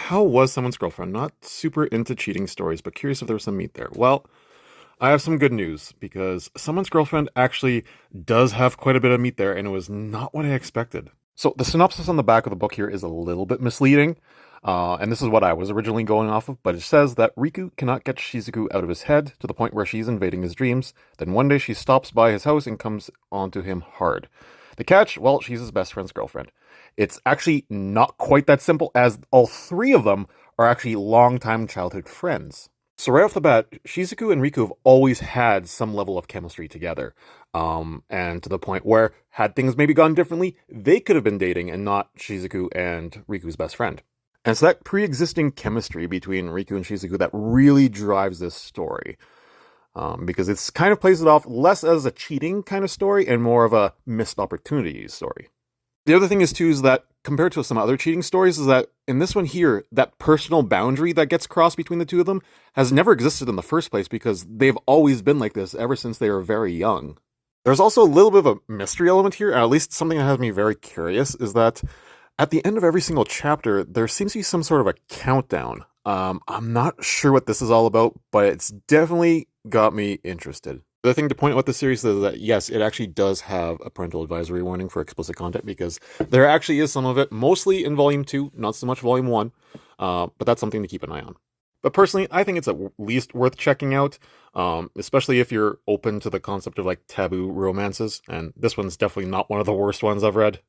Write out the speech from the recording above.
How was Someone's Girlfriend? Not super into cheating stories, but curious if there was some meat there. Well, I have some good news because Someone's Girlfriend actually does have quite a bit of meat there, and it was not what I expected. So, the synopsis on the back of the book here is a little bit misleading, and this is what I was originally going off of, but it says that Riku cannot get Shizuku out of his head to the point where she's invading his dreams. Then one day she stops by his house and comes onto him hard. The catch? Well, she's his best friend's girlfriend. It's actually not quite that simple, as all three of them are actually longtime childhood friends. So right off the bat, Shizuku and Riku have always had some level of chemistry together. And to the point where, had things maybe gone differently, they could have been dating and not Shizuku and Riku's best friend. And so that pre-existing chemistry between Riku and Shizuku that really drives this story. Because it's kind of plays it off less as a cheating kind of story and more of a missed opportunity story. The other thing is too is that compared to some other cheating stories is that in this one here, that personal boundary that gets crossed between the two of them has never existed in the first place because they've always been like this ever since they were very young. There's also a little bit of a mystery element here, at least something that has me very curious, is that at the end of every single chapter, there seems to be some sort of a countdown. I'm not sure what this is all about, but it's definitely got me interested. The other thing to point out with the series is that, yes, it actually does have a parental advisory warning for explicit content because there actually is some of it, mostly in Volume 2, not so much Volume 1, but that's something to keep an eye on. But personally, I think it's at least worth checking out, especially if you're open to the concept of like taboo romances, and this one's definitely not one of the worst ones I've read.